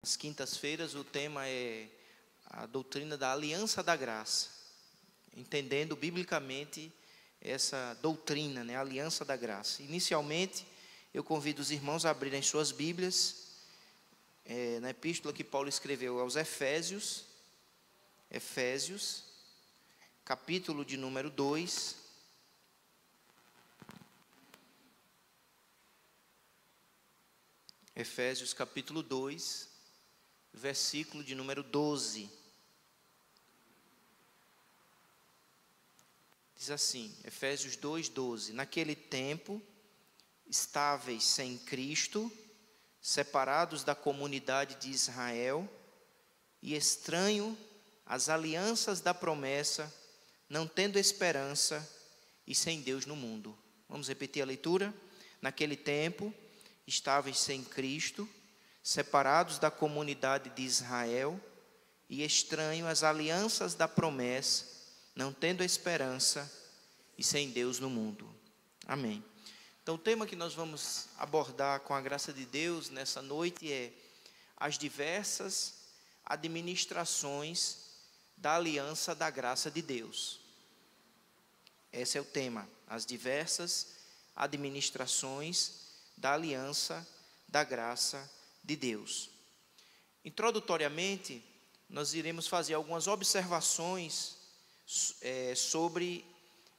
Às quintas-feiras o tema é a doutrina da aliança da graça, entendendo biblicamente essa doutrina, a aliança da graça. Inicialmente, eu convido os irmãos a abrirem suas Bíblias, na epístola que Paulo escreveu aos Efésios, capítulo de número 2, Efésios capítulo 2, versículo de número 12. Diz assim, Efésios 2:12: Naquele tempo, estáveis sem Cristo, separados da comunidade de Israel e estranho às alianças da promessa, não tendo esperança e sem Deus no mundo. Vamos repetir a leitura? Naquele tempo, estáveis sem Cristo, separados da comunidade de Israel e estranho às alianças da promessa, não tendo esperança e sem Deus no mundo. Amém. Então, o tema que nós vamos abordar com a graça de Deus nessa noite é as diversas administrações da aliança da graça de Deus. Esse é o tema, as diversas administrações da aliança da graça de Deus. Introdutoriamente, nós iremos fazer algumas observações sobre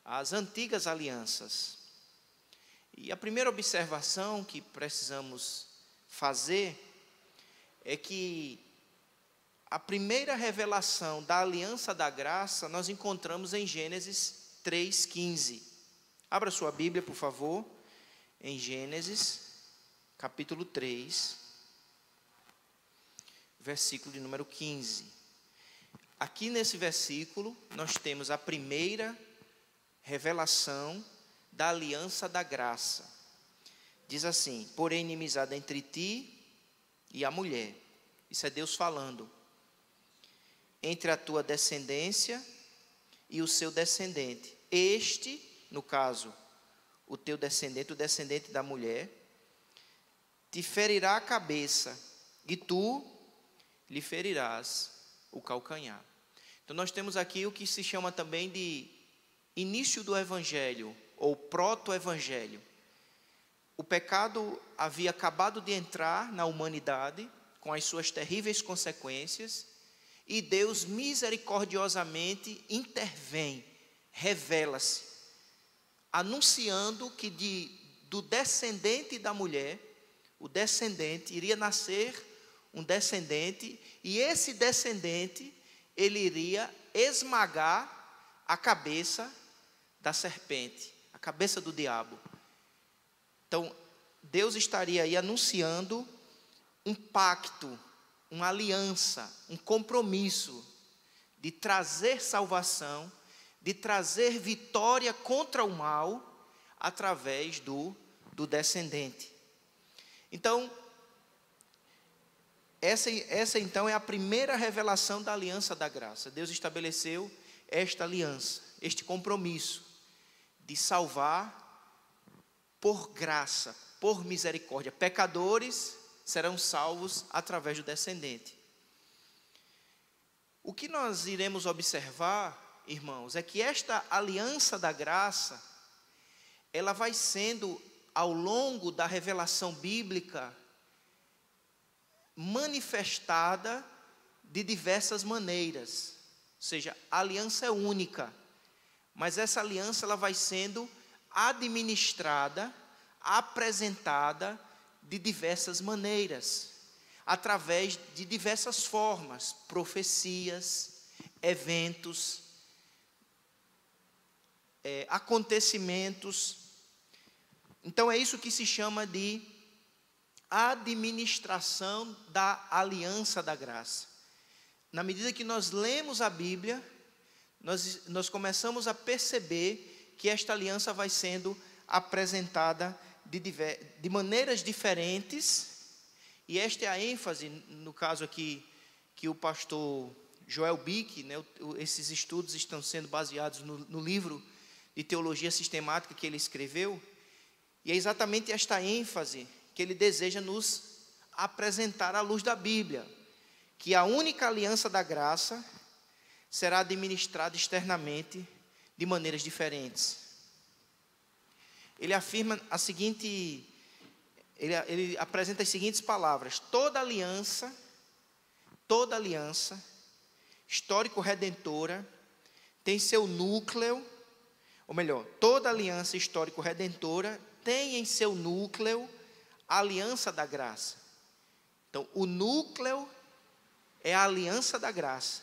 as antigas alianças. E a primeira observação que precisamos fazer é que a primeira revelação da aliança da graça nós encontramos em Gênesis 3:15. Abra sua Bíblia, por favor, em Gênesis, capítulo 3, versículo de número 15. Aqui nesse versículo, nós temos a primeira revelação da aliança da graça. Diz assim: porém, inimizade entre ti e a mulher. Isso é Deus falando. Entre a tua descendência e o seu descendente. Este, no caso, o teu descendente, o descendente da mulher, te ferirá a cabeça, e tu lhe ferirás o calcanhar. Então nós temos aqui o que se chama também de início do evangelho, ou proto-evangelho. O pecado havia acabado de entrar na humanidade, com as suas terríveis consequências, e Deus misericordiosamente intervém, revela-se, anunciando que do descendente da mulher, o descendente, iria nascer um descendente, e esse descendente, ele iria esmagar a cabeça da serpente, a cabeça do diabo. Então, Deus estaria aí anunciando um pacto, uma aliança, um compromisso de trazer salvação, de trazer vitória contra o mal, através do descendente. Então, essa então é a primeira revelação da aliança da graça. Deus estabeleceu esta aliança, este compromisso de salvar por graça, por misericórdia. Pecadores serão salvos através do descendente. O que nós iremos observar, irmãos, é que esta aliança da graça, ela vai sendo, ao longo da revelação bíblica, manifestada de diversas maneiras. Ou seja, a aliança é única, mas essa aliança ela vai sendo administrada, apresentada de diversas maneiras, através de diversas formas, profecias, eventos, acontecimentos. Então é isso que se chama de administração da aliança da graça. Na medida que nós lemos a Bíblia, nós começamos a perceber que esta aliança vai sendo apresentada de maneiras diferentes, e esta é a ênfase, no caso aqui, que o pastor Joel Bick, esses estudos estão sendo baseados no livro de teologia sistemática que ele escreveu, e é exatamente esta ênfase que ele deseja nos apresentar à luz da Bíblia, que a única aliança da graça será administrada externamente de maneiras diferentes. Ele afirma a seguinte, ele apresenta as seguintes palavras: toda aliança histórico-redentora tem seu núcleo, ou melhor, toda aliança histórico-redentora tem em seu núcleo a aliança da graça. Então, o núcleo é a aliança da graça.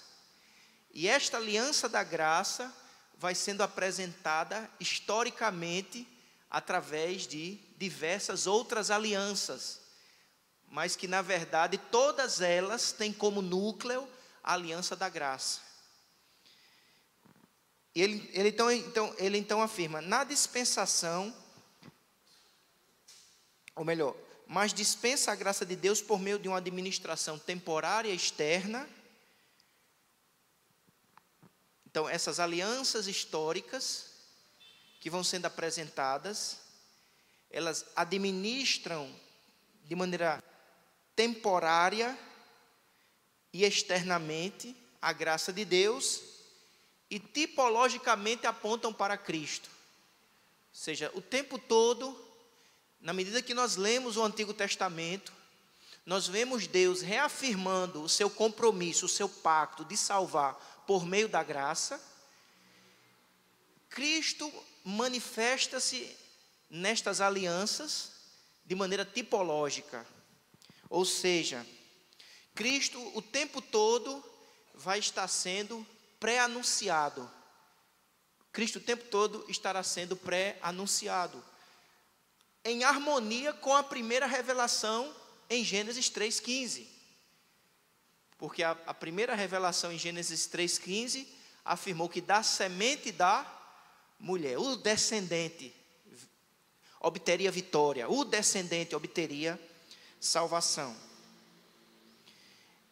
E esta aliança da graça vai sendo apresentada historicamente através de diversas outras alianças, mas que na verdade todas elas têm como núcleo a aliança da graça. E ele então afirma: na dispensação, ou melhor, mas dispensa a graça de Deus por meio de uma administração temporária externa. Então, essas alianças históricas que vão sendo apresentadas, elas administram de maneira temporária e externamente a graça de Deus e tipologicamente apontam para Cristo. Ou seja, o tempo todo, na medida que nós lemos o Antigo Testamento, nós vemos Deus reafirmando o seu compromisso, o seu pacto de salvar por meio da graça. Cristo manifesta-se nestas alianças de maneira tipológica. Ou seja, Cristo o tempo todo vai estar sendo pré-anunciado. Cristo o tempo todo estará sendo pré-anunciado, em harmonia com a primeira revelação em Gênesis 3,15. Porque a primeira revelação em Gênesis 3,15 afirmou que da semente da mulher, o descendente obteria vitória, o descendente obteria salvação.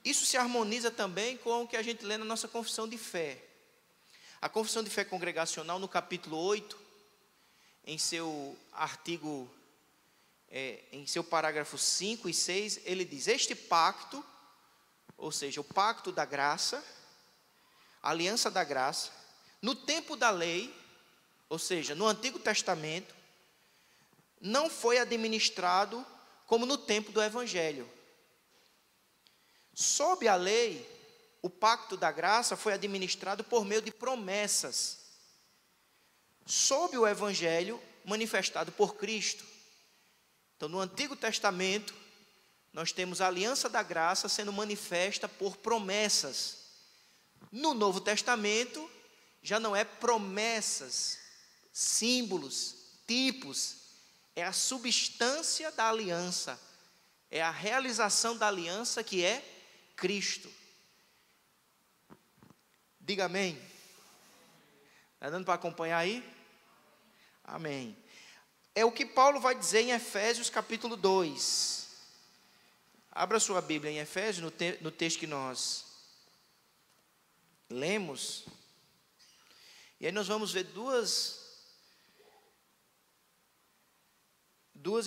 Isso se harmoniza também com o que a gente lê na nossa confissão de fé. A confissão de fé congregacional, no capítulo 8, em seu artigo, em seu parágrafo 5 e 6, ele diz: este pacto, ou seja, o pacto da graça, a aliança da graça, no tempo da lei, ou seja, no Antigo Testamento, não foi administrado como no tempo do Evangelho. Sob a lei, o pacto da graça foi administrado por meio de promessas. Sob o Evangelho, manifestado por Cristo. Então, no Antigo Testamento, nós temos a aliança da graça sendo manifesta por promessas. No Novo Testamento, já não é promessas, símbolos, tipos, é a substância da aliança, é a realização da aliança que é Cristo. Diga amém. Está dando para acompanhar aí? Amém. É o que Paulo vai dizer em Efésios capítulo 2. Abra sua Bíblia em Efésios, no texto que nós lemos. E aí nós vamos ver duas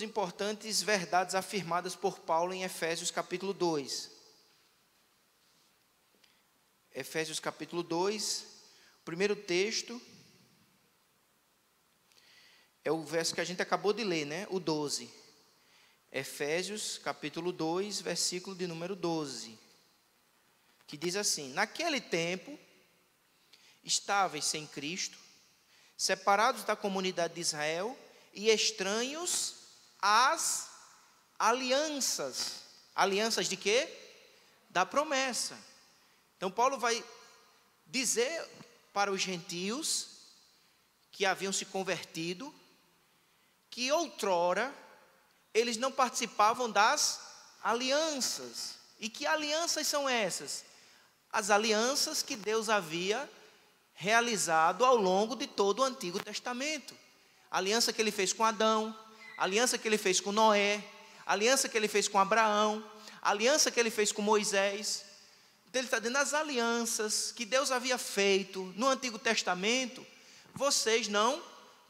importantes verdades afirmadas por Paulo em Efésios capítulo 2. Efésios capítulo 2, o primeiro texto é o verso que a gente acabou de ler, né? O 12. Efésios capítulo 2, versículo de número 12. Que diz assim: naquele tempo, estáveis sem Cristo, separados da comunidade de Israel e estranhos às alianças. Alianças de quê? Da promessa. Então Paulo vai dizer para os gentios que haviam se convertido, que outrora eles não participavam das alianças. E que alianças são essas? As alianças que Deus havia realizado ao longo de todo o Antigo Testamento. A aliança que ele fez com Adão, a aliança que ele fez com Noé, a aliança que ele fez com Abraão, a aliança que ele fez com Moisés. Então ele está dizendo, as alianças que Deus havia feito no Antigo Testamento, vocês não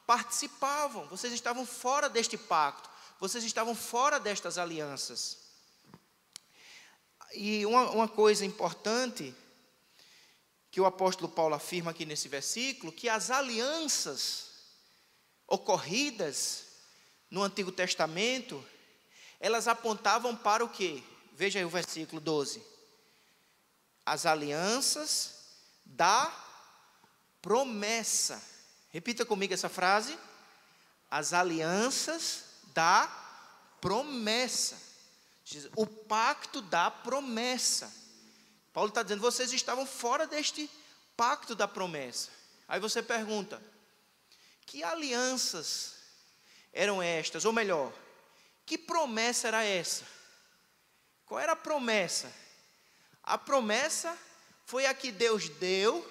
participavam, vocês estavam fora deste pacto, vocês estavam fora destas alianças. E uma coisa importante que o apóstolo Paulo afirma aqui nesse versículo, que as alianças ocorridas no Antigo Testamento, elas apontavam para o quê? Veja aí o versículo 12. As alianças da promessa. Repita comigo essa frase. As alianças da promessa. O pacto da promessa. Paulo está dizendo, vocês estavam fora deste pacto da promessa. Aí você pergunta, que alianças eram estas? Ou melhor, que promessa era essa? Qual era a promessa? A promessa foi a que Deus deu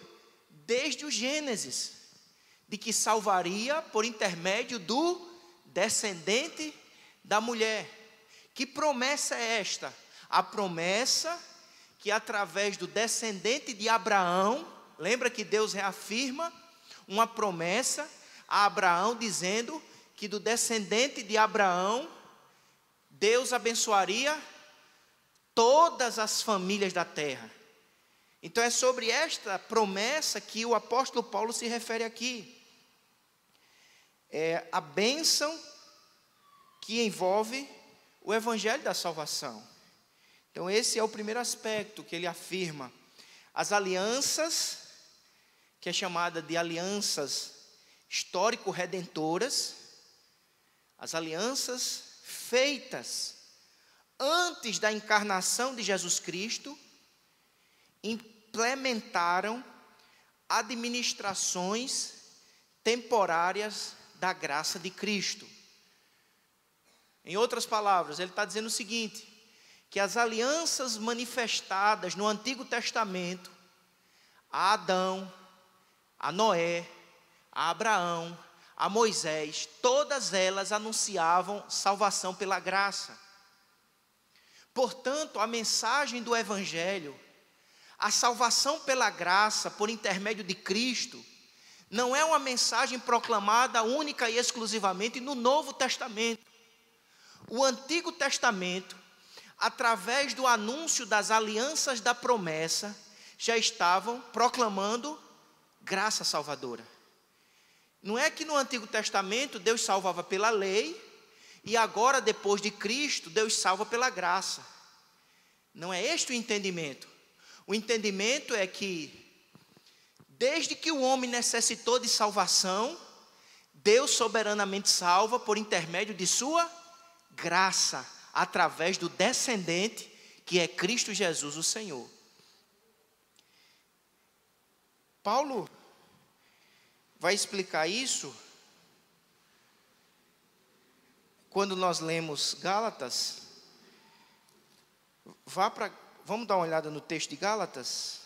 desde o Gênesis, de que salvaria por intermédio do descendente da mulher. Que promessa é esta? A promessa que através do descendente de Abraão, lembra que Deus reafirma uma promessa a Abraão, dizendo que do descendente de Abraão, Deus abençoaria todas as famílias da terra. Então é sobre esta promessa que o apóstolo Paulo se refere aqui. É a bênção que envolve o evangelho da salvação. Então esse é o primeiro aspecto que ele afirma. As alianças, que é chamada de alianças histórico-redentoras, as alianças feitas antes da encarnação de Jesus Cristo, implementaram administrações temporárias da graça de Cristo. Em outras palavras, ele está dizendo o seguinte, que as alianças manifestadas no Antigo Testamento, a Adão, a Noé, a Abraão, a Moisés, todas elas anunciavam salvação pela graça. Portanto, a mensagem do Evangelho, a salvação pela graça por intermédio de Cristo, não é uma mensagem proclamada única e exclusivamente no Novo Testamento. O Antigo Testamento, através do anúncio das alianças da promessa, já estavam proclamando graça salvadora. Não é que no Antigo Testamento Deus salvava pela lei, e agora depois de Cristo Deus salva pela graça. Não é este o entendimento. O entendimento é que desde que o homem necessitou de salvação, Deus soberanamente salva por intermédio de sua graça, através do descendente que é Cristo Jesus o Senhor. Paulo vai explicar isso quando nós lemos Gálatas. Vamos dar uma olhada no texto de Gálatas,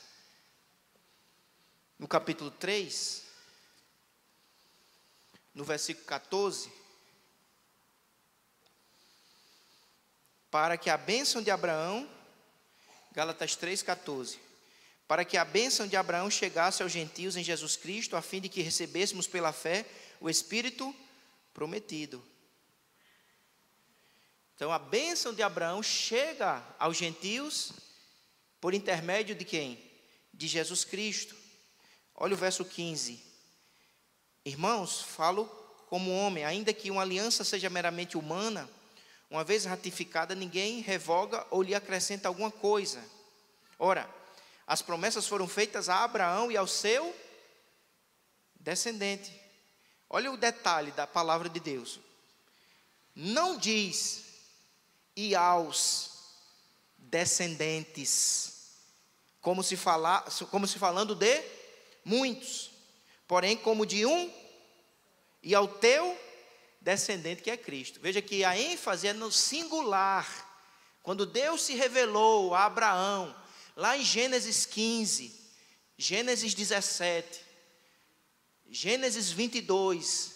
no capítulo 3, no versículo 14. Para que a bênção de Abraão, Gálatas 3,14, para que a bênção de Abraão chegasse aos gentios em Jesus Cristo, a fim de que recebêssemos pela fé o Espírito prometido. Então a bênção de Abraão chega aos gentios por intermédio de quem? De Jesus Cristo. Olha o verso 15. Irmãos, falo como homem, ainda que uma aliança seja meramente humana, uma vez ratificada, ninguém revoga ou lhe acrescenta alguma coisa. Ora, as promessas foram feitas a Abraão e ao seu descendente. Olha o detalhe da palavra de Deus. Não diz e aos descendentes, como se falando de muitos, porém como de um, e ao teu descendente, que é Cristo. Veja que a ênfase é no singular. Quando Deus se revelou a Abraão, lá em Gênesis 15, Gênesis 17, Gênesis 22,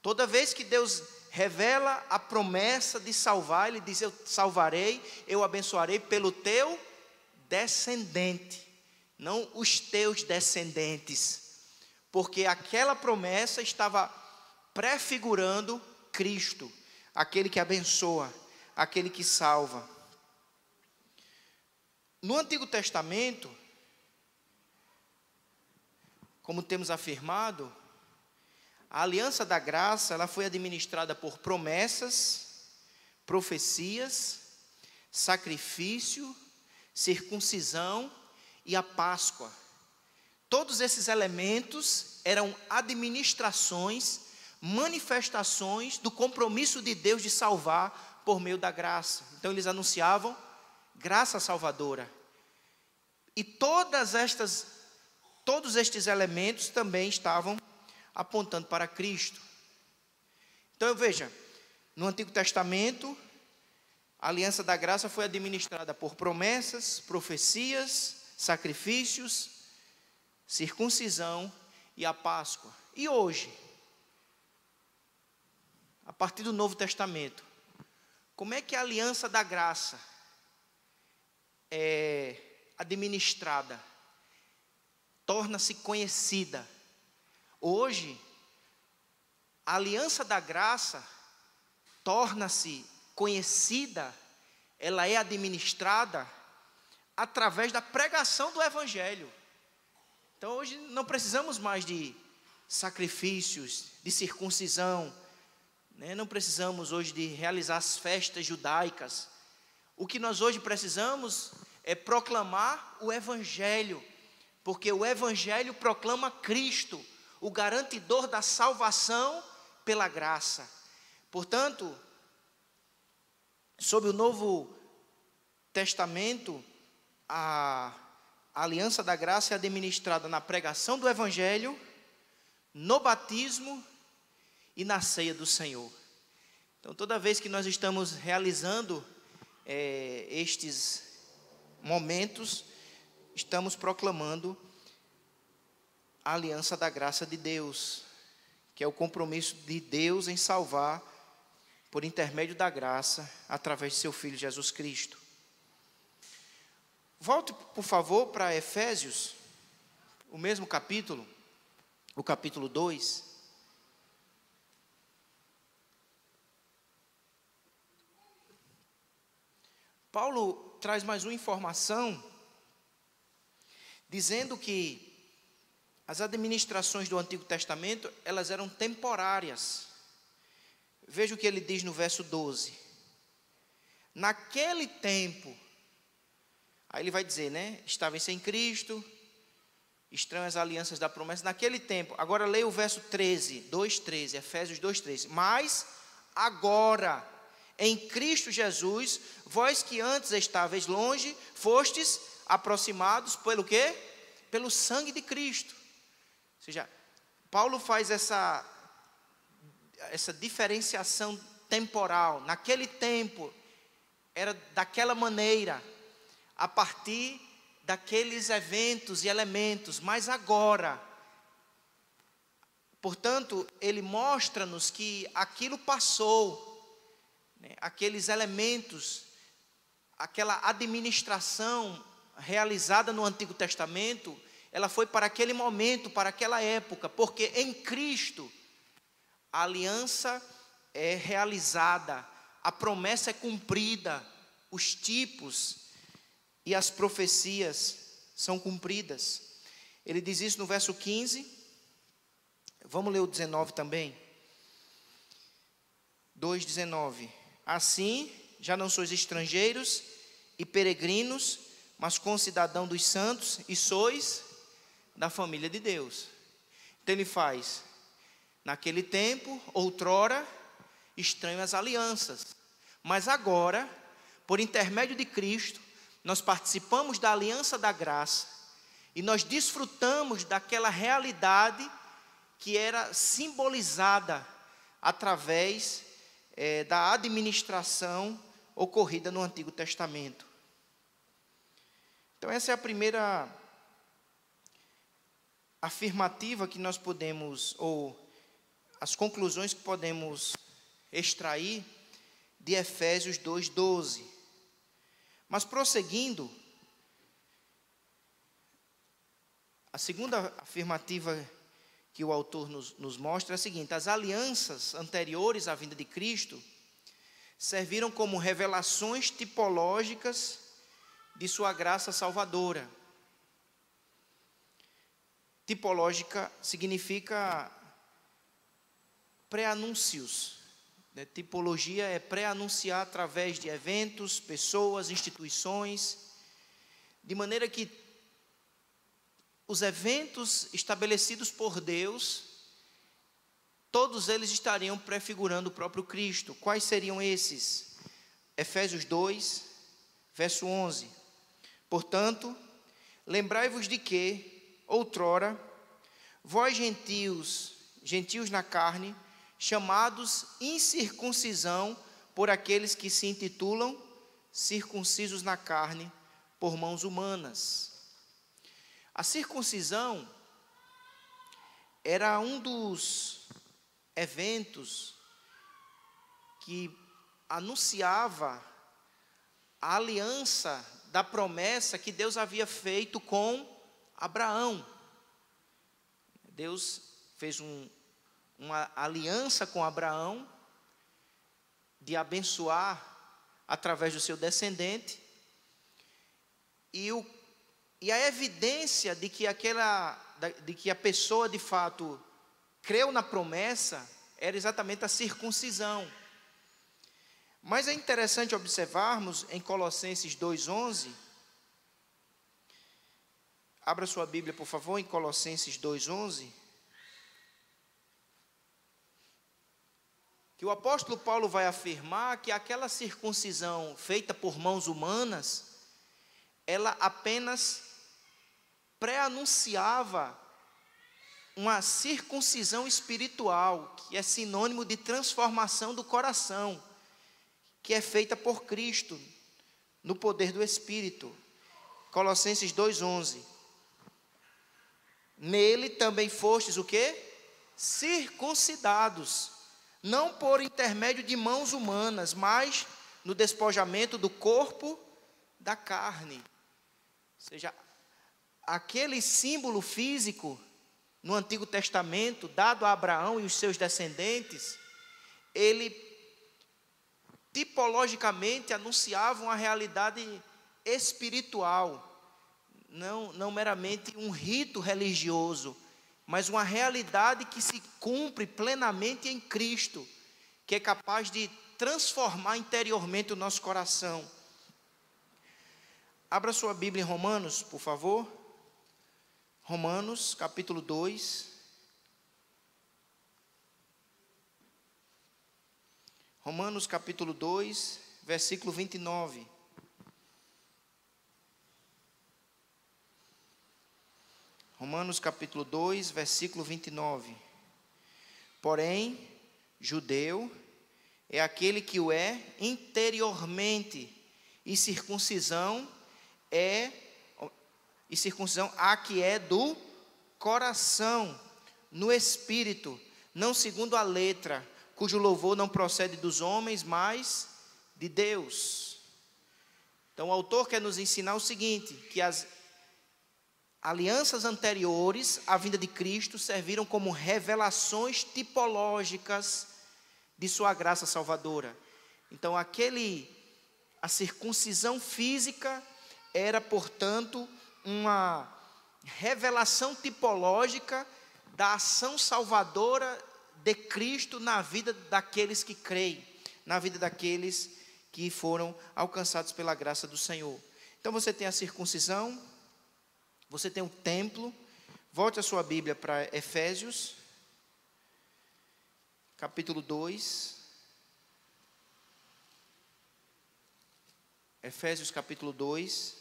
toda vez que Deus revela a promessa de salvar, Ele diz, eu salvarei, eu abençoarei pelo teu descendente, não os teus descendentes, porque aquela promessa estava prefigurando Cristo, aquele que abençoa, aquele que salva. No Antigo Testamento, como temos afirmado, a aliança da graça, ela foi administrada por promessas, profecias, sacrifício, circuncisão e a Páscoa. Todos esses elementos eram administrações, manifestações do compromisso de Deus de salvar por meio da graça. Então eles anunciavam graça salvadora. E todos estes elementos também estavam apontando para Cristo. Então veja, no Antigo Testamento, a aliança da graça foi administrada por promessas, profecias, sacrifícios, circuncisão e a Páscoa. E hoje, a partir do Novo Testamento, como é que a aliança da graça é administrada, torna-se conhecida? Hoje, a aliança da graça torna-se conhecida, ela é administrada através da pregação do Evangelho. Então hoje não precisamos mais de sacrifícios, de circuncisão, né? Não precisamos hoje de realizar as festas judaicas. O que nós hoje precisamos é proclamar o Evangelho, porque o Evangelho proclama Cristo, o garantidor da salvação pela graça. Portanto, sob o Novo Testamento, a aliança da graça é administrada na pregação do Evangelho, no batismo e na ceia do Senhor. Então, toda vez que nós estamos realizando estes momentos, estamos proclamando a aliança da graça de Deus, que é o compromisso de Deus em salvar, por intermédio da graça, através de seu Filho Jesus Cristo. Volte, por favor, para Efésios, o mesmo capítulo, o capítulo 2. Paulo traz mais uma informação, dizendo que as administrações do Antigo Testamento, elas eram temporárias. Veja o que ele diz no verso 12. Naquele tempo, aí ele vai dizer, né? Estavam sem Cristo, estranham as alianças da promessa. Naquele tempo, agora leia o verso 13, 2:13, Efésios 2:13. Mas agora, em Cristo Jesus, vós que antes estáveis longe, fostes aproximados pelo quê? Pelo sangue de Cristo. Ou seja, Paulo faz essa diferenciação temporal. Naquele tempo, era daquela maneira, a partir daqueles eventos e elementos, mas agora, portanto, ele mostra-nos que aquilo passou, né, aqueles elementos, aquela administração realizada no Antigo Testamento, ela foi para aquele momento, para aquela época, porque em Cristo a aliança é realizada, a promessa é cumprida, os tipos e as profecias são cumpridas. Ele diz isso no verso 15, vamos ler o 19 também. 2:19. Assim, já não sois estrangeiros e peregrinos, mas concidadão dos santos, e sois da família de Deus. Então ele faz, naquele tempo, outrora, estranho as alianças, mas agora, por intermédio de Cristo, nós participamos da aliança da graça, e nós desfrutamos daquela realidade que era simbolizada através da administração ocorrida no Antigo Testamento. Então essa é a primeira afirmativa que nós podemos, ou as conclusões que podemos extrair de Efésios 2:12. Mas prosseguindo, a segunda afirmativa que o autor nos mostra é a seguinte: as alianças anteriores à vinda de Cristo serviram como revelações tipológicas de sua graça salvadora. Tipológica significa pré-anúncios. Tipologia é pré-anunciar através de eventos, pessoas, instituições, de maneira que os eventos estabelecidos por Deus, todos eles estariam prefigurando o próprio Cristo. Quais seriam esses? Efésios 2, verso 11. Portanto, lembrai-vos de que, outrora, vós gentios na carne, chamados incircuncisão por aqueles que se intitulam circuncisos na carne por mãos humanas. A circuncisão era um dos eventos que anunciava a aliança da promessa que Deus havia feito com Abraão. Deus fez uma aliança com Abraão de abençoar através do seu descendente, e a evidência de que a pessoa de fato creu na promessa era exatamente a circuncisão. Mas é interessante observarmos em Colossenses 2:11, abra sua Bíblia por favor em Colossenses 2:11, que o apóstolo Paulo vai afirmar que aquela circuncisão feita por mãos humanas, ela apenas pré-anunciava uma circuncisão espiritual, que é sinônimo de transformação do coração, que é feita por Cristo, no poder do Espírito. Colossenses 2:11. Nele também fostes o quê? Circuncidados, não por intermédio de mãos humanas, mas no despojamento do corpo da carne. Ou seja, aquele símbolo físico no Antigo Testamento, dado a Abraão e os seus descendentes, ele tipologicamente anunciava uma realidade espiritual, não meramente um rito religioso, mas uma realidade que se cumpre plenamente em Cristo, que é capaz de transformar interiormente o nosso coração. Abra sua Bíblia em Romanos, por favor. Romanos, capítulo 2. Romanos, capítulo 2, versículo 29. Romanos, capítulo 2, versículo 29. Porém, judeu é aquele que o é interiormente, e circuncisão há que é do coração, no espírito, não segundo a letra, cujo louvor não procede dos homens, mas de Deus. Então o autor quer nos ensinar o seguinte, que as alianças anteriores à vinda de Cristo serviram como revelações tipológicas de sua graça salvadora. Então a circuncisão física era, portanto, uma revelação tipológica da ação salvadora de Cristo na vida daqueles que creem, na vida daqueles que foram alcançados pela graça do Senhor. Então você tem a circuncisão, você tem o templo. Volte a sua Bíblia para Efésios, capítulo 2. Efésios, capítulo 2.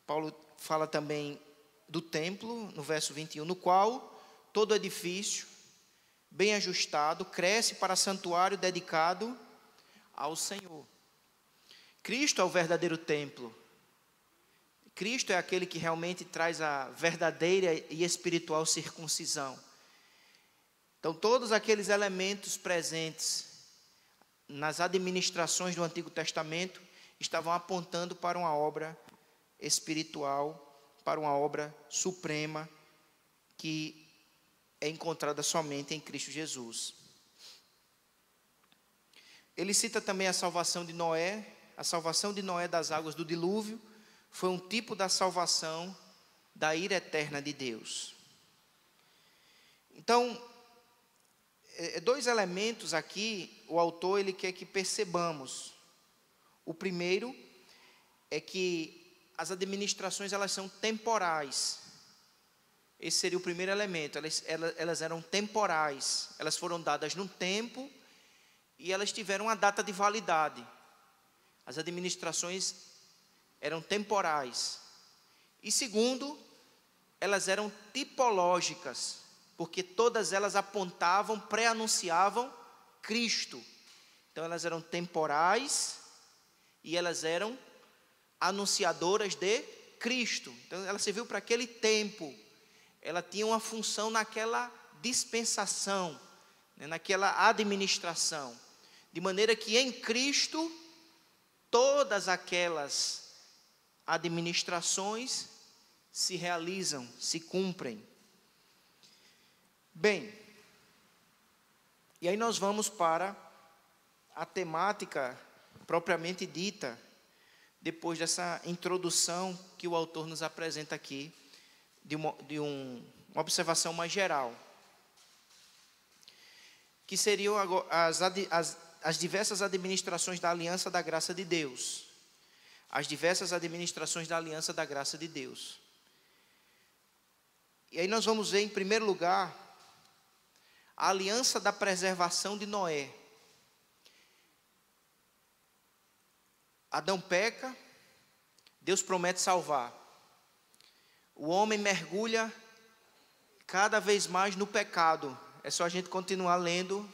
Paulo fala também do templo, no verso 21, no qual todo edifício, bem ajustado, cresce para santuário dedicado ao Senhor. Cristo é o verdadeiro templo. Cristo é aquele que realmente traz a verdadeira e espiritual circuncisão. Então, todos aqueles elementos presentes nas administrações do Antigo Testamento estavam apontando para uma obra espiritual, para uma obra suprema que é encontrada somente em Cristo Jesus. Ele cita também a salvação de Noé, a salvação de Noé das águas do dilúvio foi um tipo da salvação da ira eterna de Deus. Então, dois elementos aqui, o autor ele quer que percebamos. O primeiro é que as administrações elas são temporais. Esse seria o primeiro elemento, elas eram temporais, elas foram dadas num tempo e elas tiveram uma data de validade. As administrações eram temporais. E segundo, elas eram tipológicas, porque todas elas apontavam, pré-anunciavam Cristo. Então elas eram temporais e elas eram anunciadoras de Cristo. Então ela serviu para aquele tempo. Ela tinha uma função naquela dispensação, né, naquela administração. De maneira que em Cristo, todas aquelas administrações se realizam, se cumprem. Bem, e aí nós vamos para a temática propriamente dita, depois dessa introdução que o autor nos apresenta aqui, de uma observação mais geral, que seriam as diversas administrações da aliança da graça de Deus. As diversas administrações da aliança da graça de Deus. E aí nós vamos ver, em primeiro lugar, a aliança da preservação de Noé. Adão peca, Deus promete salvar. O homem mergulha cada vez mais no pecado. É só a gente continuar lendo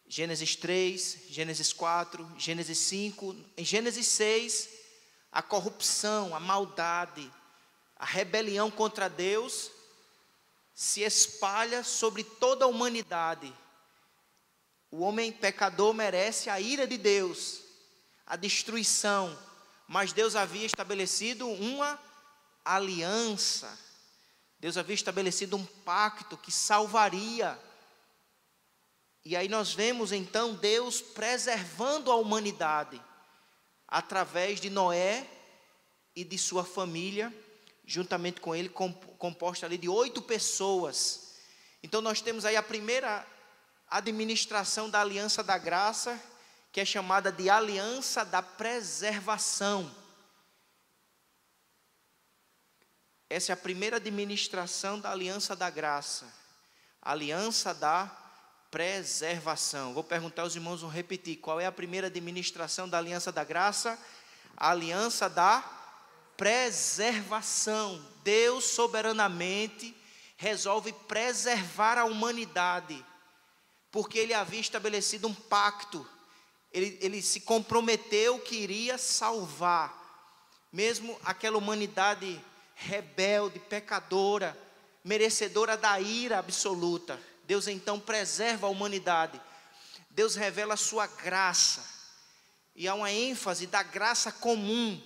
Gênesis 3, Gênesis 4, Gênesis 5. Em Gênesis 6, a corrupção, a maldade, a rebelião contra Deus se espalha sobre toda a humanidade. O homem pecador merece a ira de Deus, a destruição. Mas Deus havia estabelecido uma aliança. Deus havia estabelecido um pacto que salvaria. E aí nós vemos então Deus preservando a humanidade através de Noé e de sua família, juntamente com ele, composta ali de 8 pessoas. Então nós temos aí a primeira administração da aliança da graça, que é chamada de aliança da preservação. Essa é a primeira administração da aliança da graça, aliança da preservação. Vou perguntar aos irmãos, vão repetir, qual é a primeira administração da aliança da graça? A aliança da preservação. Deus soberanamente resolve preservar a humanidade, porque Ele havia estabelecido um pacto. Ele se comprometeu que iria salvar, mesmo aquela humanidade rebelde, pecadora, merecedora da ira absoluta. Deus então preserva a humanidade. Deus revela a sua graça, e há uma ênfase da graça comum.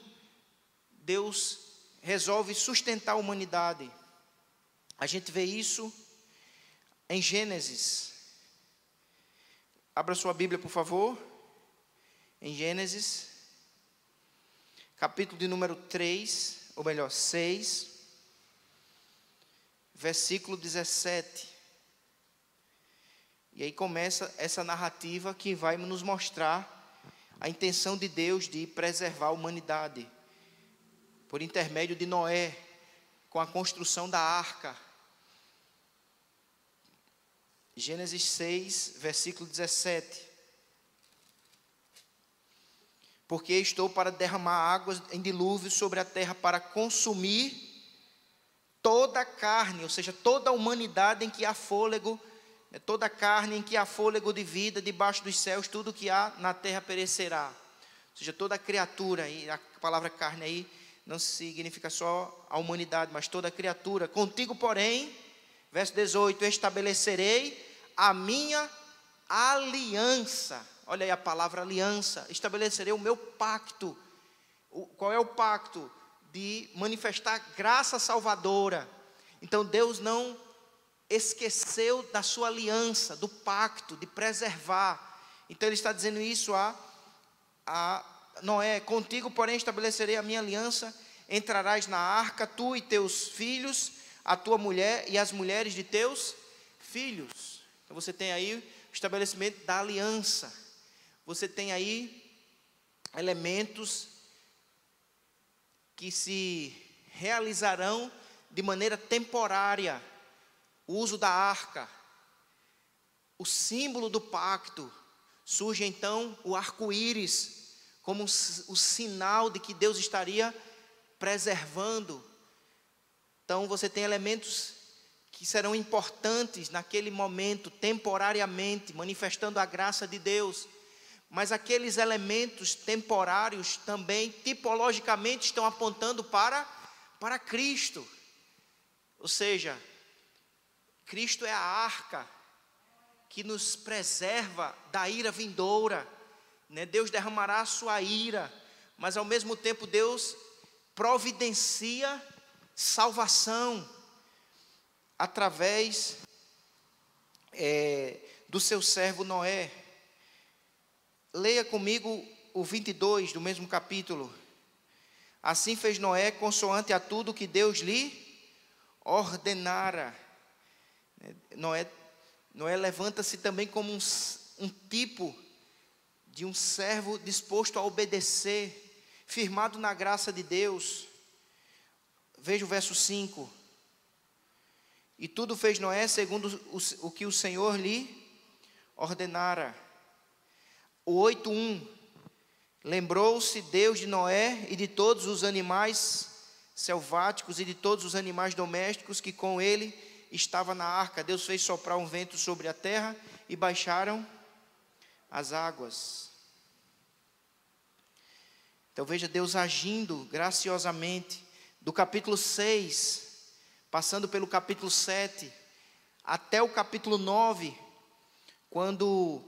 Deus resolve sustentar a humanidade. A gente vê isso em Gênesis. Abra sua Bíblia, por favor. Em Gênesis, capítulo de número 3, ou melhor, 6, versículo 17. E aí começa essa narrativa que vai nos mostrar a intenção de Deus de preservar a humanidade, por intermédio de Noé, com a construção da arca. Gênesis 6, versículo 17. Porque estou para derramar águas em dilúvio sobre a terra, para consumir toda a carne, ou seja, toda a humanidade em que há fôlego, toda a carne em que há fôlego de vida debaixo dos céus, tudo que há na terra perecerá. Ou seja, toda a criatura, e a palavra carne aí não significa só a humanidade, mas toda a criatura. Contigo, porém, verso 18, estabelecerei a minha aliança. Olha aí a palavra aliança. Estabelecerei o meu pacto. Qual é o pacto? De manifestar graça salvadora. Então Deus não esqueceu da sua aliança, do pacto, de preservar. Então Ele está dizendo isso a Noé: contigo, porém, estabelecerei a minha aliança, entrarás na arca, tu e teus filhos, a tua mulher e as mulheres de teus filhos. Então você tem aí o estabelecimento da aliança. Você tem aí elementos que se realizarão de maneira temporária. O uso da arca, o símbolo do pacto. Surge então o arco-íris como o sinal de que Deus estaria preservando. Então você tem elementos que serão importantes naquele momento, temporariamente, manifestando a graça de Deus. Mas aqueles elementos temporários também, tipologicamente, estão apontando para Cristo. Ou seja, Cristo é a arca que nos preserva da ira vindoura, né? Deus derramará a sua ira, mas ao mesmo tempo Deus providencia salvação através do seu servo Noé. Leia comigo o 22 do mesmo capítulo. Assim fez Noé consoante a tudo que Deus lhe ordenara. Noé levanta-se também como um tipo de um servo disposto a obedecer, firmado na graça de Deus. Veja o verso 5. E tudo fez Noé segundo o que o Senhor lhe ordenara. O 8:1. Lembrou-se Deus de Noé e de todos os animais selváticos e de todos os animais domésticos que com ele estava na arca. Deus fez soprar um vento sobre a terra e baixaram as águas. Então veja Deus agindo graciosamente. Do capítulo 6, passando pelo capítulo 7, até o capítulo 9, quando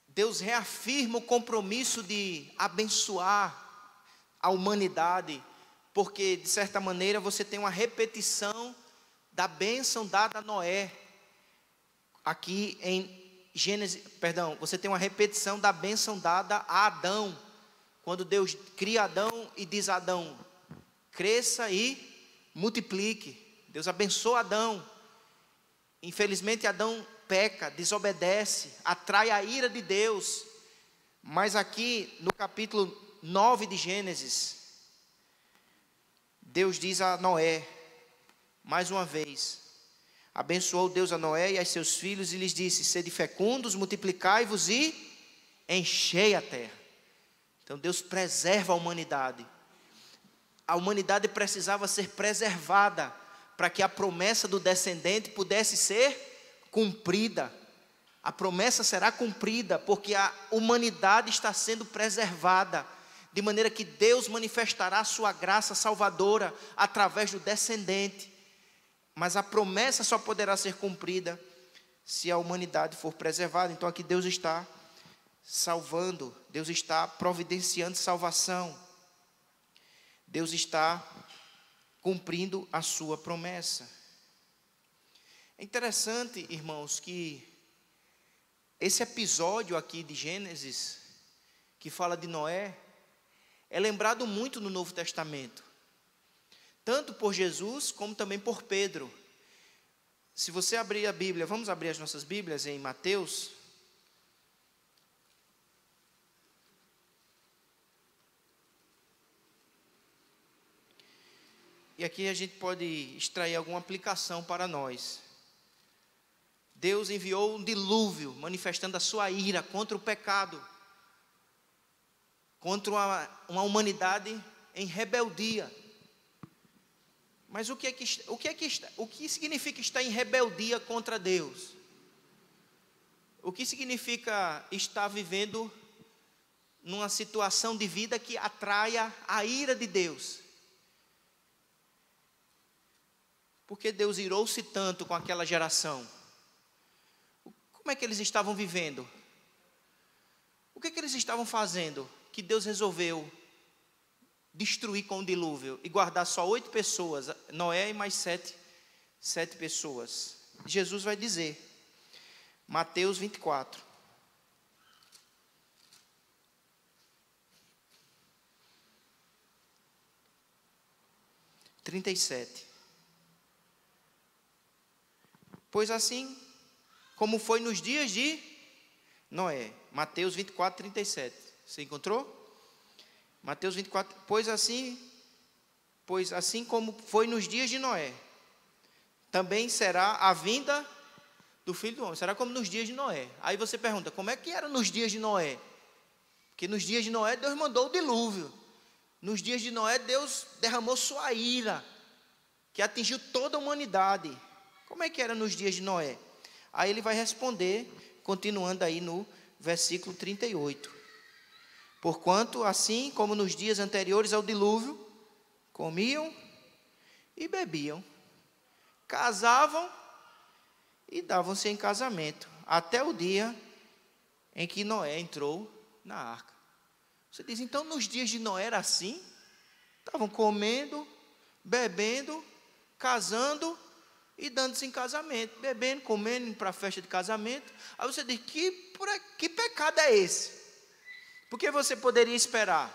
Deus reafirma o compromisso de abençoar a humanidade, porque de certa maneira você tem uma repetição da bênção dada a Noé. Aqui em Gênesis, você tem uma repetição da bênção dada a Adão, quando Deus cria Adão e diz a Adão: cresça e multiplique. Deus abençoa Adão. Infelizmente Adão peca, desobedece, atrai a ira de Deus. Mas aqui no capítulo 9 de Gênesis, Deus diz a Noé, mais uma vez, abençoou Deus a Noé e a seus filhos e lhes disse: sede fecundos, multiplicai-vos e enchei a terra. Então Deus preserva a humanidade. A humanidade precisava ser preservada para que a promessa do descendente pudesse ser cumprida. A promessa será cumprida porque a humanidade está sendo preservada, de maneira que Deus manifestará a sua graça salvadora através do descendente. Mas a promessa só poderá ser cumprida se a humanidade for preservada. Então aqui Deus está salvando, Deus está providenciando salvação, Deus está cumprindo a sua promessa. É interessante, irmãos, que esse episódio aqui de Gênesis, que fala de Noé, é lembrado muito no Novo Testamento, tanto por Jesus como também por Pedro. Se você abrir a Bíblia, vamos abrir as nossas Bíblias em Mateus. E aqui a gente pode extrair alguma aplicação para nós. Deus enviou um dilúvio, manifestando a sua ira contra o pecado, contra uma humanidade em rebeldia. Mas o que significa estar em rebeldia contra Deus? O que significa estar vivendo numa situação de vida que atraia a ira de Deus? Porque Deus irou-se tanto com aquela geração? Como é que eles estavam vivendo? O que eles estavam fazendo que Deus resolveu destruir com o dilúvio e guardar só 8 pessoas, Noé e mais 7 pessoas? Jesus vai dizer, Mateus 24. 37. Pois assim como foi nos dias de Noé. Mateus 24, 37. Você encontrou? Mateus 24. Pois assim como foi nos dias de Noé, também será a vinda do Filho do Homem. Será como nos dias de Noé. Aí você pergunta, como é que era nos dias de Noé? Porque nos dias de Noé, Deus mandou o dilúvio. Nos dias de Noé, Deus derramou sua ira, que atingiu toda a humanidade. Como é que era nos dias de Noé? Aí ele vai responder, continuando aí no versículo 38. Porquanto, assim como nos dias anteriores ao dilúvio, comiam e bebiam, casavam e davam-se em casamento, até o dia em que Noé entrou na arca. Você diz, então nos dias de Noé era assim? Estavam comendo, bebendo, casando e dando-se em casamento, bebendo, comendo, indo para a festa de casamento. Aí você diz, que pecado é esse? Porque você poderia esperar,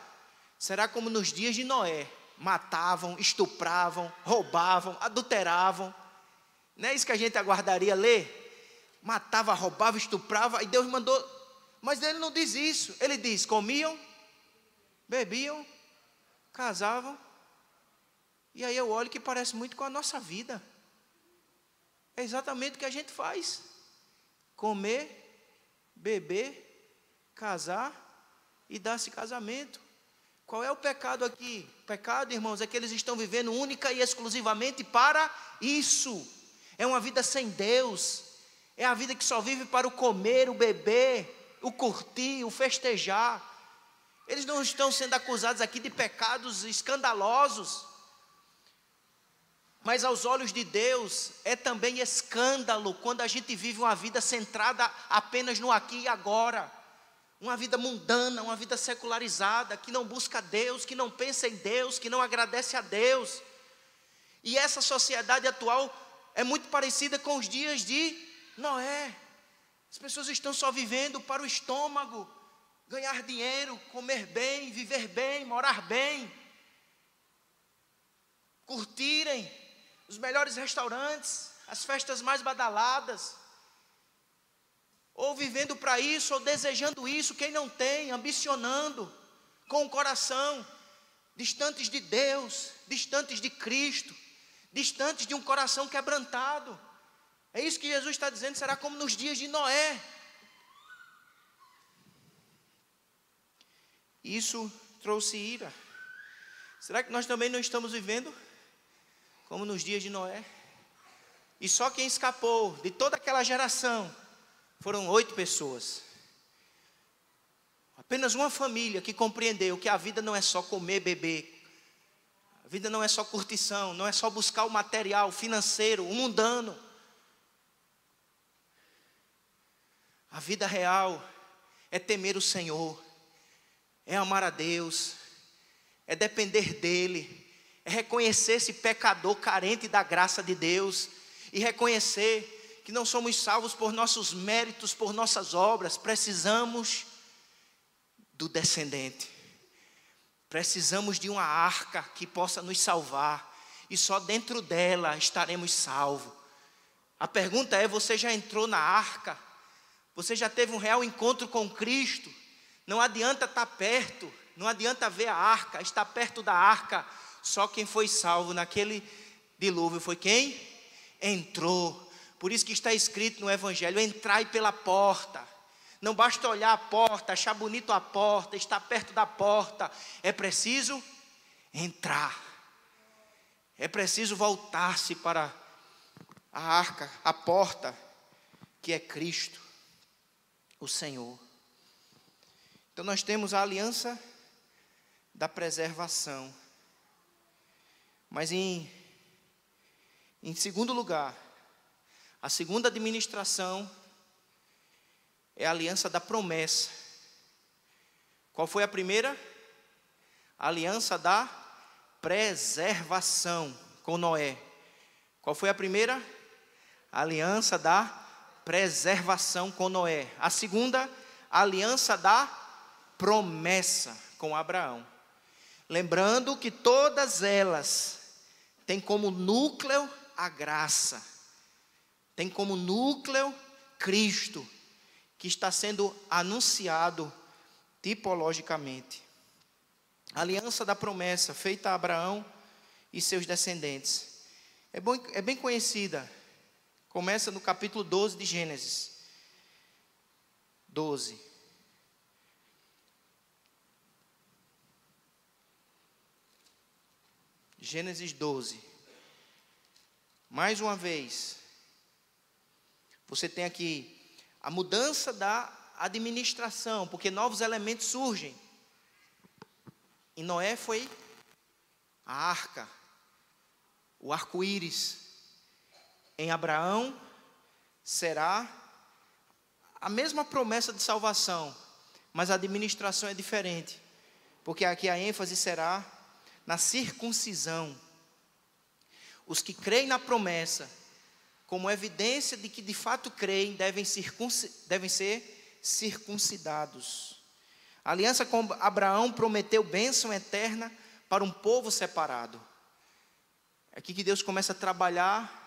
será como nos dias de Noé, matavam, estupravam, roubavam, adulteravam. Não é isso que a gente aguardaria ler? Matava, roubava, estuprava, e Deus mandou, mas ele não diz isso, ele diz, comiam, bebiam, casavam, e aí eu olho que parece muito com a nossa vida. É exatamente o que a gente faz: comer, beber, casar e dar-se casamento. Qual é o pecado aqui? O pecado, irmãos, é que eles estão vivendo única e exclusivamente para isso. É uma vida sem Deus. É a vida que só vive para o comer, o beber, o curtir, o festejar. Eles não estão sendo acusados aqui de pecados escandalosos. Mas aos olhos de Deus é também escândalo quando a gente vive uma vida centrada apenas no aqui e agora. Uma vida mundana, uma vida secularizada, que não busca Deus, que não pensa em Deus, que não agradece a Deus. E essa sociedade atual é muito parecida com os dias de Noé. As pessoas estão só vivendo para o estômago, ganhar dinheiro, comer bem, viver bem, morar bem, curtirem os melhores restaurantes, as festas mais badaladas, ou vivendo para isso, ou desejando isso. Quem não tem, ambicionando, com o coração, distantes de Deus, distantes de Cristo, distantes de um coração quebrantado. É isso que Jesus está dizendo, será como nos dias de Noé. Isso trouxe ira. Será que nós também não estamos vivendo como nos dias de Noé? E só quem escapou de toda aquela geração foram 8 pessoas. Apenas uma família que compreendeu que a vida não é só comer, beber. A vida não é só curtição, não é só buscar o material, o financeiro, o mundano. A vida real é temer o Senhor, é amar a Deus, é depender dEle, é reconhecer-se pecador carente da graça de Deus e reconhecer que não somos salvos por nossos méritos, por nossas obras. Precisamos do descendente, precisamos de uma arca que possa nos salvar, e só dentro dela estaremos salvos. A pergunta é, você já entrou na arca? Você já teve um real encontro com Cristo? Não adianta estar perto, não adianta ver a arca, estar perto da arca. Só quem foi salvo naquele dilúvio foi quem entrou. Por isso que está escrito no Evangelho, entrai pela porta. Não basta olhar a porta, achar bonito a porta, estar perto da porta. É preciso entrar. É preciso voltar-se para a arca, a porta, que é Cristo, o Senhor. Então nós temos a aliança da preservação. Mas em segundo lugar, a segunda administração é a aliança da promessa. Qual foi a primeira? A aliança da preservação com Noé. Qual foi a primeira? A aliança da preservação com Noé. A segunda, a aliança da promessa com Abraão. Lembrando que todas elas tem como núcleo a graça, tem como núcleo Cristo, que está sendo anunciado tipologicamente. A aliança da promessa feita a Abraão e seus descendentes é bem conhecida. Começa no capítulo 12 de Gênesis. 12. Gênesis 12. Mais uma vez, você tem aqui a mudança da administração, porque novos elementos surgem. Em Noé foi a arca, o arco-íris. Em Abraão será a mesma promessa de salvação, mas a administração é diferente, porque aqui a ênfase será na circuncisão. Os que creem na promessa, como evidência de que de fato creem, devem ser circuncidados. A aliança com Abraão prometeu bênção eterna para um povo separado. É aqui que Deus começa a trabalhar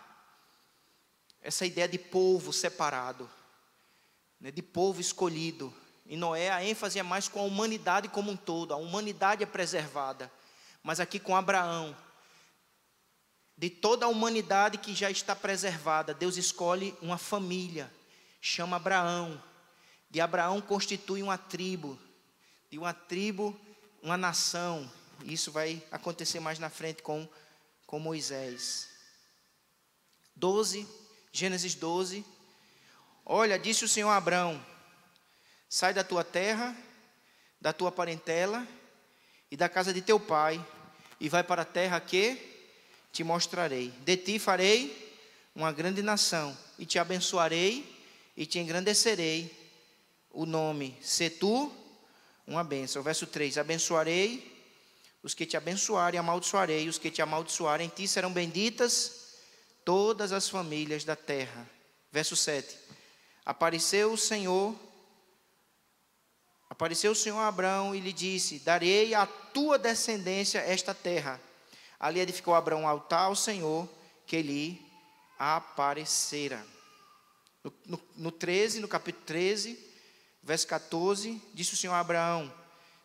essa ideia de povo separado, né, de povo escolhido. Em Noé a ênfase é mais com a humanidade como um todo, a humanidade é preservada. Mas aqui com Abraão, de toda a humanidade que já está preservada, Deus escolhe uma família, chama Abraão. De Abraão constitui uma tribo, de uma tribo, uma nação. Isso vai acontecer mais na frente com Moisés. 12, Gênesis 12. Olha, disse o Senhor a Abraão: sai da tua terra, da tua parentela e da casa de teu pai, e vai para a terra que te mostrarei. De ti farei uma grande nação, e te abençoarei, e te engrandecerei o nome. Se tu uma bênção. Verso 3: abençoarei os que te abençoarem, amaldiçoarei os que te amaldiçoarem. Em ti serão benditas todas as famílias da terra. Verso 7: apareceu o Senhor a Abraão e lhe disse: darei à tua descendência esta terra. Ali edificou Abraão um altar ao Senhor que lhe aparecera. No capítulo 13, verso 14, disse o Senhor a Abraão,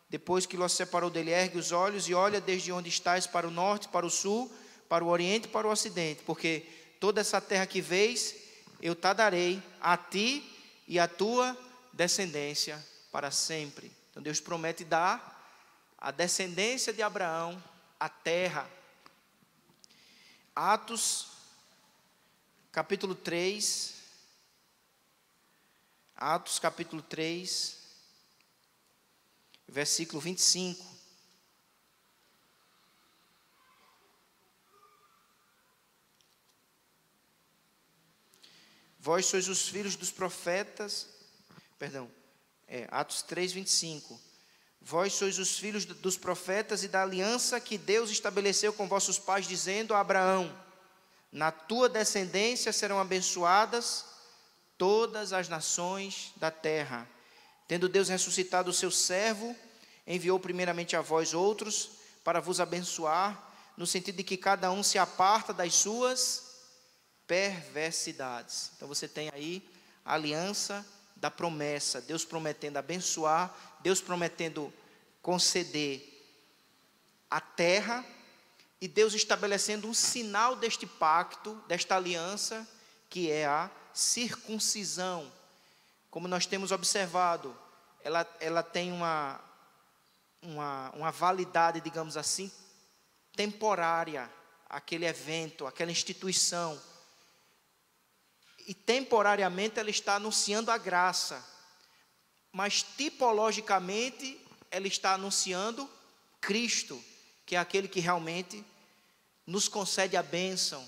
depois que Ló se separou dele: ergue os olhos e olha desde onde estás para o norte, para o sul, para o oriente e para o ocidente, porque toda essa terra que vês, eu te darei a ti e à tua descendência para sempre. Então Deus promete dar à descendência de Abraão a terra. Atos, capítulo 3. Atos, capítulo 3, versículo 25. Vós sois os filhos dos profetas, Atos 3, 25. Vós sois os filhos dos profetas e da aliança que Deus estabeleceu com vossos pais, dizendo a Abraão: na tua descendência serão abençoadas todas as nações da terra. Tendo Deus ressuscitado o seu servo, enviou primeiramente a vós outros para vos abençoar, no sentido de que cada um se aparta das suas perversidades. Então você tem aí a aliança da promessa, Deus prometendo abençoar, Deus prometendo conceder a terra, e Deus estabelecendo um sinal deste pacto, desta aliança, que é a circuncisão. Como nós temos observado, ela tem uma validade, digamos assim, temporária, aquele evento, aquela instituição. E temporariamente ela está anunciando a graça, mas tipologicamente ela está anunciando Cristo, que é aquele que realmente nos concede a bênção,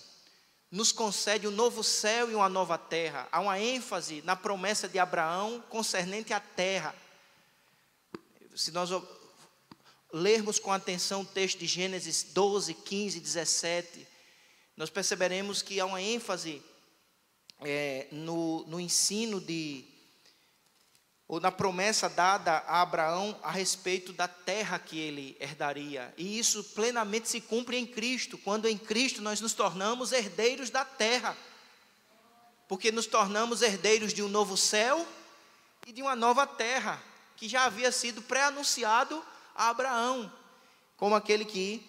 nos concede um novo céu e uma nova terra. Há uma ênfase na promessa de Abraão concernente à terra. Se nós lermos com atenção o texto de Gênesis 12, 15, 17, nós perceberemos que há uma ênfase no ensino ou na promessa dada a Abraão a respeito da terra que ele herdaria. E isso plenamente se cumpre em Cristo, quando em Cristo nós nos tornamos herdeiros da terra, porque nos tornamos herdeiros de um novo céu e de uma nova terra, que já havia sido pré-anunciado a Abraão, como aquele que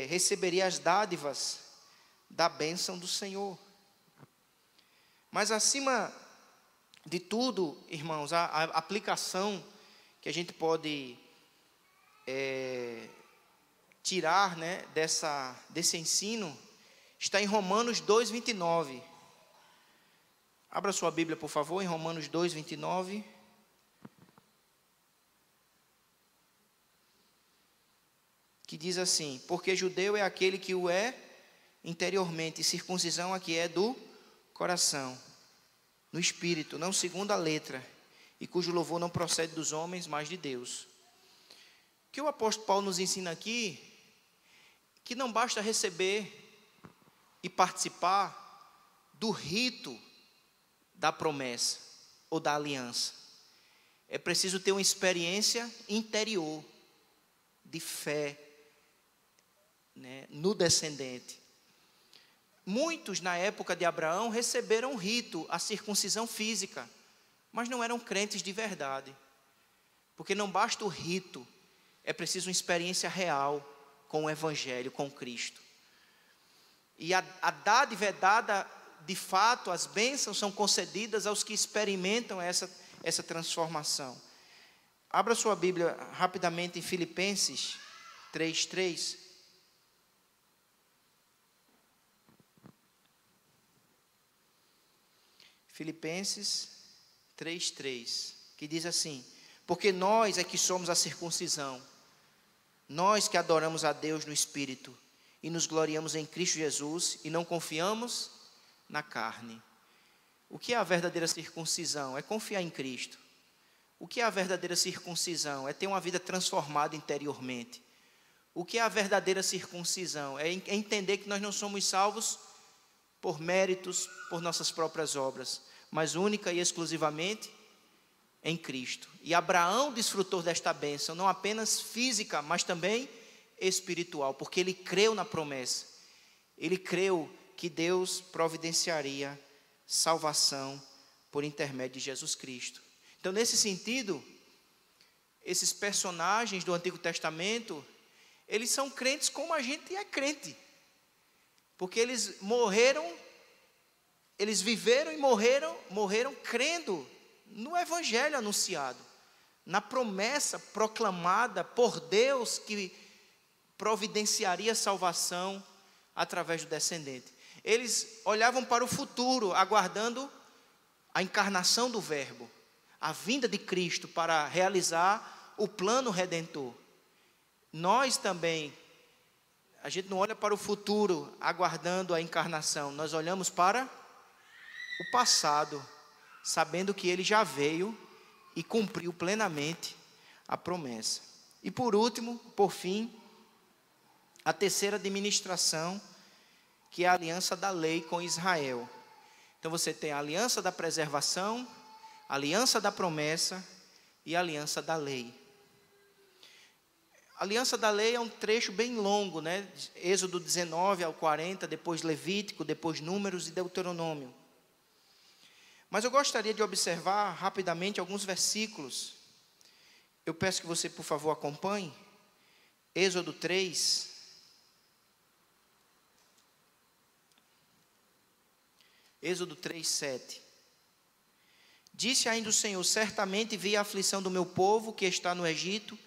receberia as dádivas da bênção do Senhor. Mas acima de tudo, irmãos, a aplicação que a gente pode tirar, né, desse ensino está em Romanos 2:29. Abra sua Bíblia, por favor, em Romanos 2:29. Que diz assim: porque judeu é aquele que o é interiormente, e circuncisão a que é do coração, no espírito, não segundo a letra, e cujo louvor não procede dos homens, mas de Deus. O que o apóstolo Paulo nos ensina aqui, que não basta receber e participar do rito da promessa ou da aliança. É preciso ter uma experiência interior de fé, né, no descendente. Muitos na época de Abraão receberam o rito, a circuncisão física, mas não eram crentes de verdade, porque não basta o rito, é preciso uma experiência real com o Evangelho, com Cristo. E a dádiva é dada de fato, as bênçãos são concedidas aos que experimentam essa transformação. Abra sua Bíblia rapidamente em Filipenses 3:3. Filipenses 3:3, que diz assim: porque nós é que somos a circuncisão, nós que adoramos a Deus no Espírito, e nos gloriamos em Cristo Jesus, e não confiamos na carne. O que é a verdadeira circuncisão? É confiar em Cristo. O que é a verdadeira circuncisão? É ter uma vida transformada interiormente. O que é a verdadeira circuncisão? É entender que nós não somos salvos por méritos, por nossas próprias obras, mas única e exclusivamente em Cristo. E Abraão desfrutou desta bênção, não apenas física, mas também espiritual, porque ele creu na promessa. Ele creu que Deus providenciaria salvação por intermédio de Jesus Cristo. Então, nesse sentido, esses personagens do Antigo Testamento, eles são crentes como a gente é crente, porque eles viveram e morreram crendo no Evangelho anunciado, na promessa proclamada por Deus que providenciaria salvação através do descendente. Eles olhavam para o futuro, aguardando a encarnação do Verbo, a vinda de Cristo para realizar o plano redentor. Nós também, a gente não olha para o futuro aguardando a encarnação, nós olhamos para o passado, sabendo que ele já veio e cumpriu plenamente a promessa. E por último, por fim, a terceira administração, que é a aliança da lei com Israel. Então você tem a aliança da preservação, a aliança da promessa e a aliança da lei. A aliança da lei é um trecho bem longo, né? Êxodo 19 ao 40, depois Levítico, depois Números e Deuteronômio. Mas eu gostaria de observar rapidamente alguns versículos. Eu peço que você, por favor, acompanhe. Êxodo 3. Êxodo 3:7. Disse ainda o Senhor: certamente vi a aflição do meu povo que está no Egito,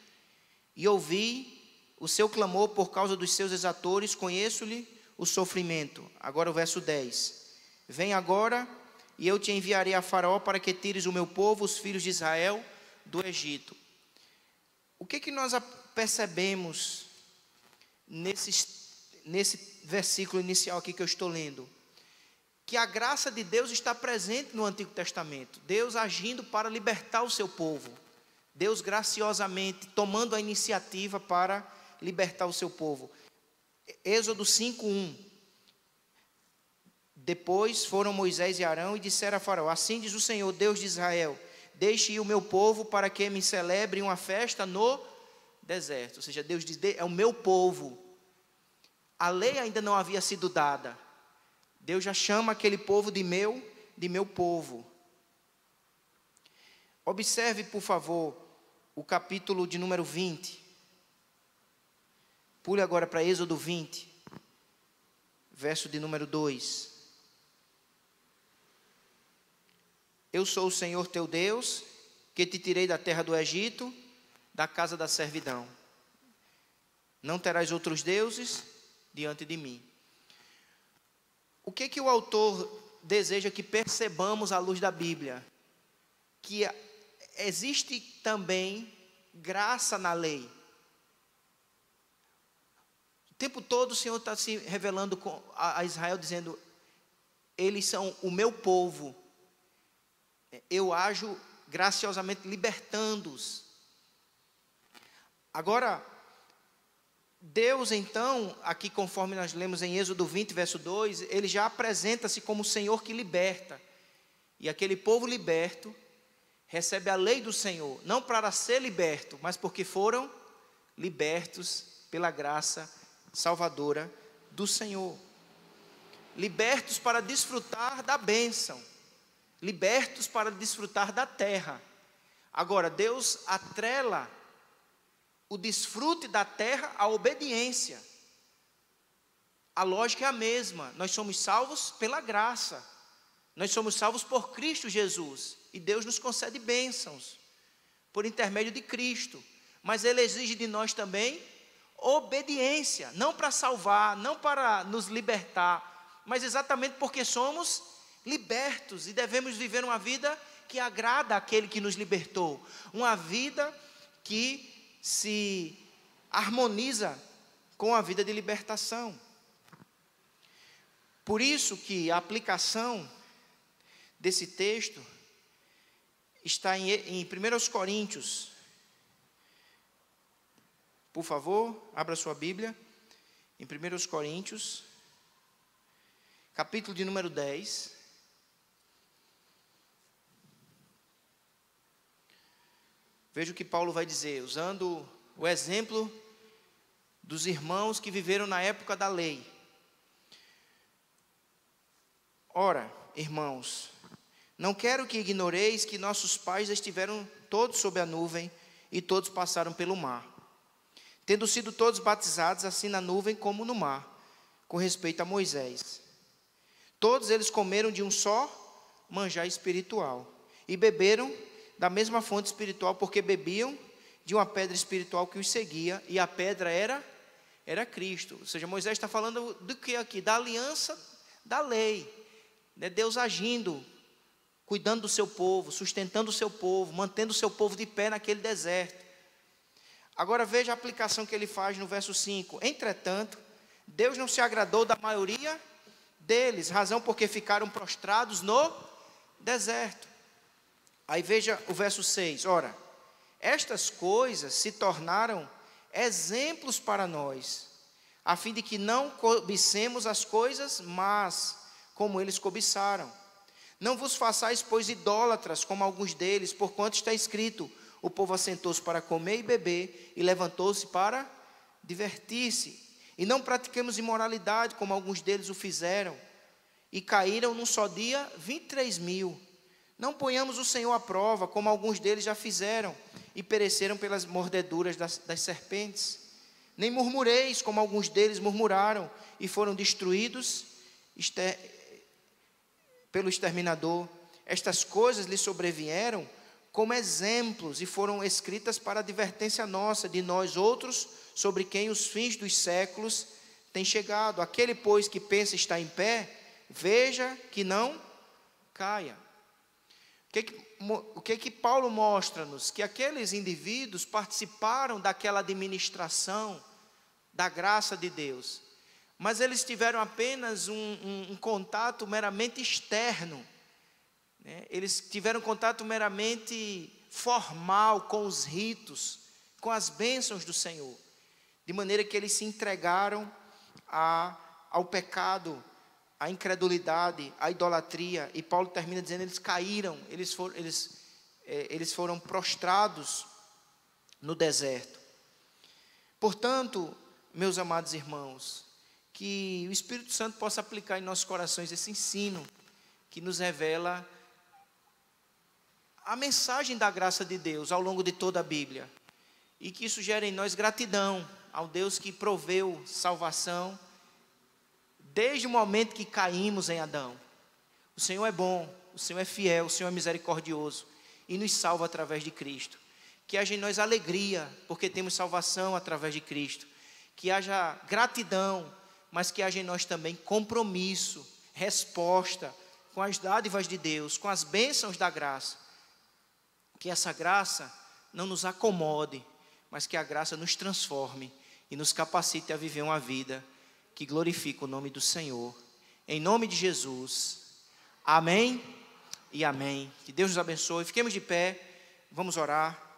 e ouvi o seu clamor por causa dos seus exatores, conheço-lhe o sofrimento. Agora o verso 10. Vem agora, e eu te enviarei a Faraó para que tires o meu povo, os filhos de Israel, do Egito. O que nós percebemos nesse versículo inicial aqui que eu estou lendo? Que a graça de Deus está presente no Antigo Testamento. Deus agindo para libertar o seu povo. Deus graciosamente tomando a iniciativa para libertar o seu povo. Êxodo 5:1. Depois foram Moisés e Arão e disseram a Faraó: assim diz o Senhor, Deus de Israel: deixe ir o meu povo para que me celebre uma festa no deserto. Ou seja, Deus diz, é o meu povo. A lei ainda não havia sido dada. Deus já chama aquele povo de meu povo. Observe, por favor, o capítulo de número 20. Pule agora para Êxodo 20, verso de número 2. Eu sou o Senhor teu Deus, que te tirei da terra do Egito, da casa da servidão. Não terás outros deuses diante de mim. O que o autor deseja que percebamos à luz da Bíblia? Que existe também graça na lei. O tempo todo o Senhor está se revelando a Israel, dizendo, eles são o meu povo. Eu ajo graciosamente libertando-os. Agora, Deus então, aqui conforme nós lemos em Êxodo 20, verso 2, ele já apresenta-se como o Senhor que liberta. E aquele povo liberto recebe a lei do Senhor, não para ser liberto, mas porque foram libertos pela graça salvadora do Senhor. Libertos para desfrutar da bênção, libertos para desfrutar da terra. Agora, Deus atrela o desfrute da terra à obediência. A lógica é a mesma. Nós somos salvos pela graça. Nós somos salvos por Cristo Jesus. E Deus nos concede bênçãos por intermédio de Cristo. Mas Ele exige de nós também obediência. Não para salvar, não para nos libertar, mas exatamente porque somos libertos e devemos viver uma vida que agrada àquele que nos libertou. Uma vida que se harmoniza com a vida de libertação. Por isso que a aplicação desse texto está em 1 Coríntios. Por favor, abra sua Bíblia. Em 1 Coríntios, capítulo de número 10. Veja o que Paulo vai dizer, usando o exemplo dos irmãos que viveram na época da lei. Ora, irmãos, não quero que ignoreis que nossos pais estiveram todos sob a nuvem e todos passaram pelo mar, tendo sido todos batizados assim na nuvem como no mar, com respeito a Moisés. Todos eles comeram de um só manjar espiritual e beberam da mesma fonte espiritual, porque bebiam de uma pedra espiritual que os seguia, e a pedra era Cristo. Ou seja, Moisés está falando do que aqui? Da aliança da lei, né? Deus agindo, cuidando do seu povo, sustentando o seu povo, mantendo o seu povo de pé naquele deserto. Agora veja a aplicação que ele faz no verso 5. Entretanto, Deus não se agradou da maioria deles, razão porque ficaram prostrados no deserto. Aí veja o verso 6, ora, estas coisas se tornaram exemplos para nós, a fim de que não cobicemos as coisas más, como eles cobiçaram. Não vos façais, pois, idólatras, como alguns deles, porquanto está escrito, o povo assentou-se para comer e beber, e levantou-se para divertir-se. E não pratiquemos imoralidade, como alguns deles o fizeram, e caíram num só dia 23.000. Não ponhamos o Senhor à prova, como alguns deles já fizeram, e pereceram pelas mordeduras das serpentes. Nem murmureis, como alguns deles murmuraram, e foram destruídos pelo exterminador. Estas coisas lhes sobrevieram como exemplos, e foram escritas para advertência nossa, de nós outros, sobre quem os fins dos séculos têm chegado. Aquele, pois, que pensa estar em pé, veja que não caia. O que Paulo mostra-nos? Que aqueles indivíduos participaram daquela administração da graça de Deus, mas eles tiveram apenas um contato meramente externo, né? Eles tiveram contato meramente formal com os ritos, com as bênçãos do Senhor, de maneira que eles se entregaram ao pecado, a incredulidade, a idolatria. E Paulo termina dizendo, eles caíram, eles eles foram prostrados no deserto. Portanto, meus amados irmãos, que o Espírito Santo possa aplicar em nossos corações esse ensino que nos revela a mensagem da graça de Deus ao longo de toda a Bíblia, e que isso gere em nós gratidão ao Deus que proveu salvação desde o momento que caímos em Adão. O Senhor é bom, o Senhor é fiel, o Senhor é misericordioso e nos salva através de Cristo. Que haja em nós alegria, porque temos salvação através de Cristo. Que haja gratidão, mas que haja em nós também compromisso, resposta com as dádivas de Deus, com as bênçãos da graça. Que essa graça não nos acomode, mas que a graça nos transforme e nos capacite a viver uma vida que glorifica o nome do Senhor. Em nome de Jesus. Amém e amém. Que Deus nos abençoe. Fiquemos de pé, vamos orar.